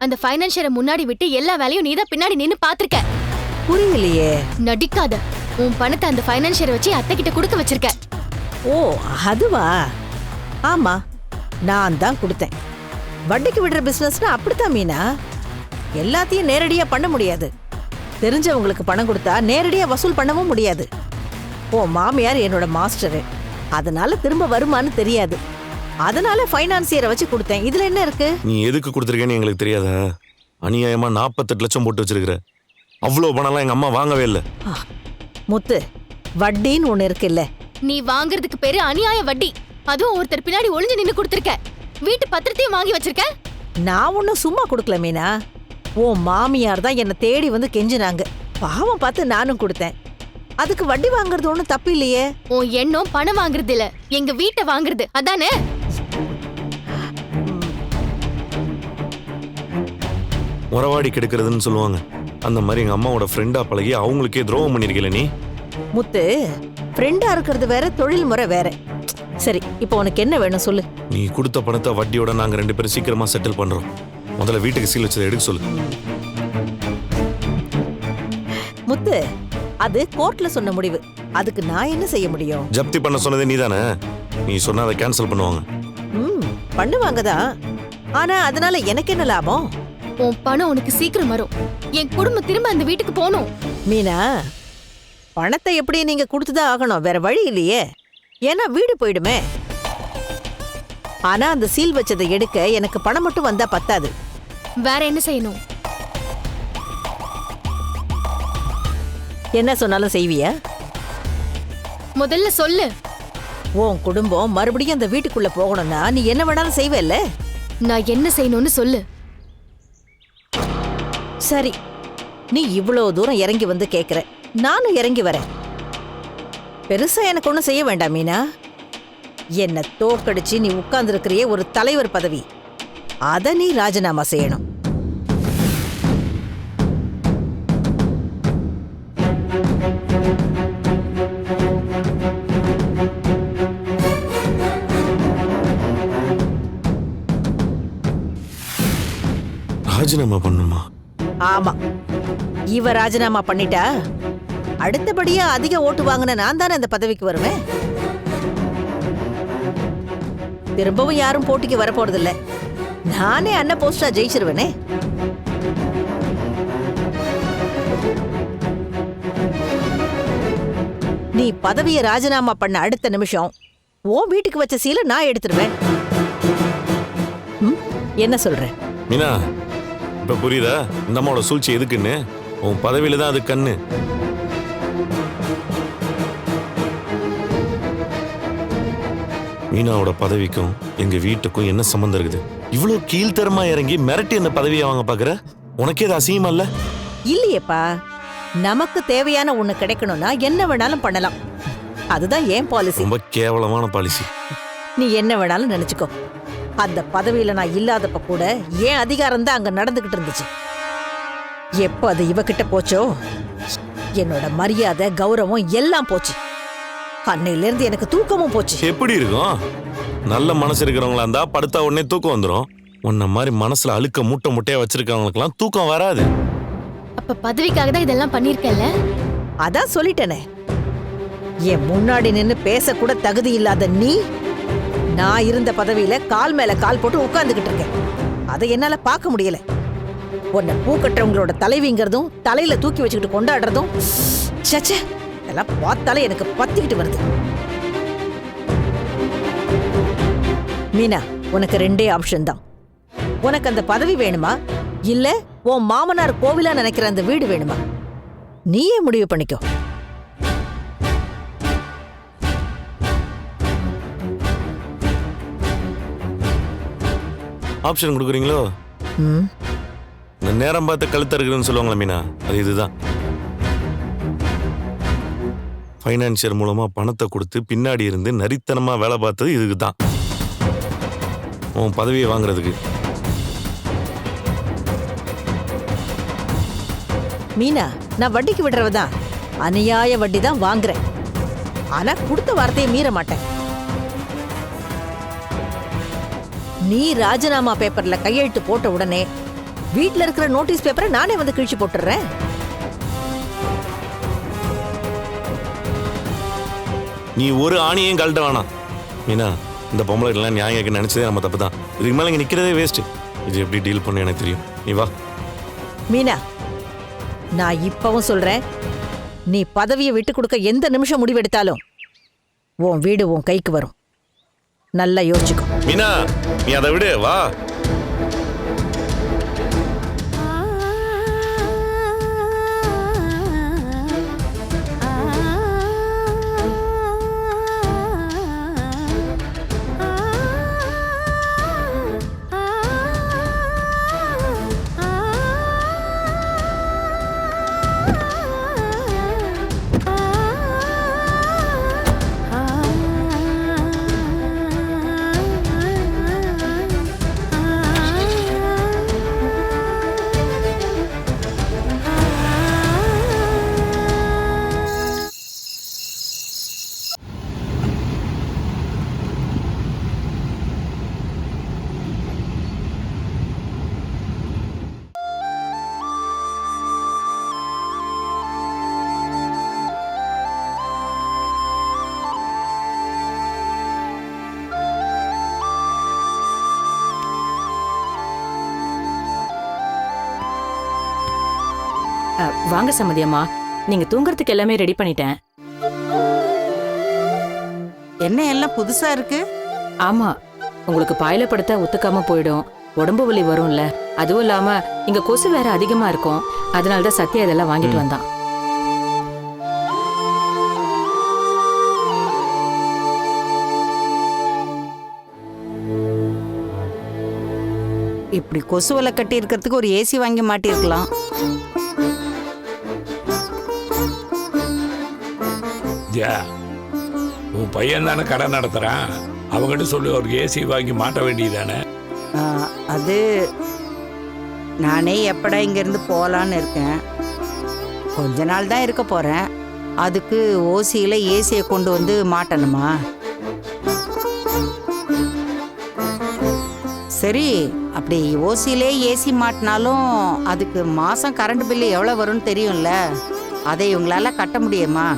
அந்த ஃபைனான்சியரை முன்னாடி விட்டு எல்லா வேலையும் நீதான் பின்னாடி நின்னு பாத்திருக்க. புரியலையே. நடிக்காத. உன் பணத்தை அந்த ஃபைனான்சியரை வச்சு அத்தை கிட்ட கொடுக்க வச்சிருக்க. ஓ அதுவா? ஆமா, நான் தான் கொடுத்தேன். வட்டிக்கு விடுற பிசினஸ்னா அப்படித்தான் மீனா. எல்லாத்தையும் நேரடியா பண்ண முடியாது. தெரிஞ்சவங்களுக்கு பணம் கொடுத்தா நேரடியா வசூல் பண்ணவும் முடியாது. ஓ மாமியார் என்னோட மாஸ்டரு, அதனால திரும்ப வருமானு தெரியாது. அதனால ஃபைனான்சியரை வச்சு கொடுத்தேன். இதுல என்ன இருக்கு? நீ எதுக்கு கொடுத்துருக்கேன்னு எங்களுக்கு தெரியாதா? அநியாயமா 48 லட்சம் போட்டு வச்சிருக்கிற. அவ்வளவு பணம்லாம் எங்க அம்மா வாங்கவே இல்லை. முத்து, வட்டின்னு ஒண்ணு இருக்கு இல்ல? நீ வாங்குறதுக்கு பேரு அநியாய வட்டி. அதுவும் ஒருத்தர் பின்னாடி ஒளிஞ்சு நின்னு கொடுத்திருக்க. வீட்டு பத்திரத்தையும் வாங்கி வச்சிருக்க. நான் ஒன்னும் சும்மா கொடுக்கல மீனா. ஓ மாமியார் தான் என்னை தேடி வந்து கெஞ்சினாங்க. பாவம் பார்த்து நானும் கொடுத்தேன். அதுக்கு வட்டி வாங்குறது ஒன்றும் தப்பு இல்லையே. உன் எண்ணம் பணம் வாங்குறது இல்ல, எங்க வீட்டை வாங்குறது, அதானே? உறவாடி கெடுக்கிறதுன்னு சொல்லுவாங்க. அந்த மாதிரி எங்க அம்மாவோட ஃப்ரெண்டா பழகி அவங்களுக்கே துரோகம் பண்ணிருக்கல நீ. முத்து, ஃப்ரெண்டா இருக்கிறது வேற, தொழில் முறை வேற. சரி, இப்போ உனக்கு என்ன வேணும் சொல்லு. நீ கொடுத்த பணத்தை வட்டியோட நாங்க 2 பேரும் சீக்கிரமா செட்டில் பண்றோம். முதல்ல வீட்டுக்கு சீல் வச்சதை எடுக்க சொல்லு. முத்து, அது கோர்ட்ல சொன்ன முடிவு. அதுக்கு நான் என்ன செய்ய முடியும்? ஜப்தி பண்ண சொன்னதே நீதானே. நீ சொன்ன அதை கேன்சல் பண்ணுவாங்க. பண்ணுவாங்க தான். ஆனா அதனால எனக்கு என்ன லாபம்? உன் பணம் உனக்கு சீக்கிரம் வரும். என் குடும்பம் திரும்ப அந்த வீட்டுக்கு போகணும். மீனா, பணத்தை எப்படி நீங்க கொடுத்துதான் ஆகணும், வேற வழி இல்லையே. ஏன்னா வீடு போயிடுமே. ஆனா அந்த சீல் வச்சதை எடுக்க எனக்கு பணம் மட்டும் வந்தா பத்தாது. வேற என்ன செய்யணும்? என்ன சொன்னாலும் செய்வியா? முதல்ல சொல்லு. உன் குடும்பம் மறுபடியும் அந்த வீட்டுக்குள்ள போகணும்னா நீ என்ன வேணாலும் செய்வேல்ல. நான் என்ன செய்யணும்னு சொல்லு. சரி, நீ இவ்வளவு தூரம் இறங்கி வந்து கேக்குற, நானும் இறங்கி வரேன். பெருசா எனக்கு ஒண்ணும் செய்ய வேண்டாம் மீனா. என்ன தோக்கடிச்சு நீ உட்கார்ந்து இருக்கிறியே ஒரு தலைவர் பதவி, அத நீ ராஜினாமா செய்யணும். ராஜினாமா பண்ணுமா? ஆமா, இவ ராஜினாமா பண்ணிட்டா அடுத்தபடியா அதிக ஓட்டு வாங்கின நான் தானே அந்த பதவிக்கு வருவேன். திரும்பவும் யாரும் போட்டிக்கு வரப்போறதில்ல. நானே அண்ணன் போஸ்டா ஜெயிச்சிருவேனே. நீ பதவியை ராஜினாமா பண்ண அடுத்த நிமிஷம் உன் வீட்டுக்கு வச்ச சீலை நான் எடுத்துருவேன். என்ன சொல்ற மீனா? இப்ப புரியுதா இந்த அம்மாவோட சூழ்ச்சி எதுக்குன்னு? உன் பதவியில தான் அது கண்ணு. மீனாவோட பதவிக்கும் எங்க வீட்டுக்கும் என்ன சம்பந்தம் இருக்குது? இவ்வளவு கீழ்த்தரமா இறங்கி மிரட்டி அந்த பதவியை வாங்க பாக்குற? உனக்கே அது அசிங்கமா இல்ல? இல்லையேப்பா, நமக்கு தேவையான ஒண்ணு கிடைக்கணும்னா என்ன வேணாலும் பண்ணலாம். அதுதான் ஏன் பாலிசி. ரொம்ப கேவலமான பாலிசி. நீ என்ன வேணாலும் நினைச்சுக்கோ. அந்த பதவியில நான் இல்லாதப்ப கூட ஏன் அதிகாரம் தான் அங்க நடந்துகிட்டு இருந்துச்சு. எப்ப அது இவகிட்ட போச்சோ என்னோட மரியாதை, கௌரவம் எல்லாம் போச்சு. அன்னையில இருந்து எனக்கு தூக்கமும் போச்சு. எப்படி இருக்கும்? நல்ல மனசு இருக்கிறவங்களா இருந்தா படுத்தா உடனே தூக்கம் வந்துடும். உன்ன மாதிரி மனசுல அழுக்க மூட்டை முட்டையா வச்சிருக்கவங்களுக்கெல்லாம் தூக்கம் வராது. அப்ப பதவிக்காக தான் இதெல்லாம் பண்ணிருக்கல. அதான் சொல்லிட்டேனே, என் முன்னாடி நின்னு பேச கூட தகுதி இல்லாத நீ நான் இருந்த பதவியில கால் மேல கால் போட்டு உட்கார்ந்துகிட்டு இருக்கேன். அதை என்னால பார்க்க முடியல. உன்னை பூ கட்டுறவங்களோட தலைவிங்கிறதும் தலையில தூக்கி வச்சுக்கிட்டு கொண்டாடுறதும் சச்சே, இதெல்லாம் பார்த்தாலே எனக்கு பத்திக்கிட்டு வருது. மீனா, உனக்கு 2 ஆப்ஷன் தான். உனக்கு அந்த பதவி வேணுமா, இல்ல உன் மாமனார் கோவிலா நினைக்கிற அந்த வீடு வேணுமா? நீயே முடிவு பண்ணிக்கோ. ஆப்ஷன் கொடுக்குறீங்களோ? இந்த நேரம் பார்த்து கழுத்த இருக்குன்னு சொல்லுவாங்களா மீனா, அது இதுதான். ஃபைனான்சியர் மூலமா பணத்தை கொடுத்து பின்னாடி இருந்து நரித்தனமா வேலை பார்த்தது இதுக்கு தான். உன் பதவியை வாங்குறதுக்கு. மீனா, நான் வட்டிக்கு விடுறவதான். அநியாய வட்டி தான் வாங்குறேன். ஆனா கொடுத்த வார்த்தையை மீற மாட்டேன். நீ ராஜினாமா பேப்பர்ல கையெழுத்து போட்ட உடனே வீட்ல இருக்கிற நோட்டீஸ் பேப்பரை நானே வந்து கிழிச்சு போட்டுறேன். நீ ஒரு ஆணியையும் கழட்ட வேணாம் மீனா. இந்த பொம்பளை எல்லாம் நியாயம் கேட்க நினைச்சதே நம்ம தப்பு தான். இதுக்கு மேல இங்க நிக்கிறதே வேஸ்ட். இது எப்படி டீல் பண்ண எனக்கு தெரியும். நீ வா. மீனா, நான் இப்பவும் சொல்றேன், நீ பதவியை விட்டு கொடுக்க எந்த நிமிஷம் முடிவெடுத்தாலும் உன் வீடு உன் கைக்கு வரும். நல்லா யோசிச்சுக்கோ. மீனா, நீ அதை விடு. வா. வாங்க சம்மதி அம்மா, நீங்க தூங்குறதுக்கு எல்லாமே ரெடி பண்ணிட்டேன். என்ன எல்லாம் புதுசா இருக்கு? ஆமா, உங்களுக்கு பாயில படுத்தா ஒத்துக்காம போயிடும், உடம்பு வலி வரும்ல. அதுவும் இல்லாம இங்க கொசு வேற அதிகமா இருக்கும். அதனாலதான் சத்யா இதெல்லாம் வாங்கிட்டு வந்தான். இப்படி கொசுவலை கட்டி இருக்கிறதுக்கு ஒரு ஏசி வாங்கி மாட்டிருக்கலாம். உன் பையன் தானே கடை நடத்துறான், அவங்ககிட்ட சொல்லி ஒரு ஏசி வாங்கி மாட்ட வேண்டியதானே? அது நானே எப்படா இங்கேருந்து போகலான்னு இருக்கேன். கொஞ்ச நாள் தான் இருக்க போகிறேன். அதுக்கு ஓசியில் ஏசியை கொண்டு வந்து மாட்டணுமா? சரி, அப்படி ஓசியிலே ஏசி மாட்டினாலும் அதுக்கு மாதம் கரண்ட் பில்லு எவ்வளோ வரும்னு தெரியும்ல. அதை இவங்களால கட்ட முடியுமா?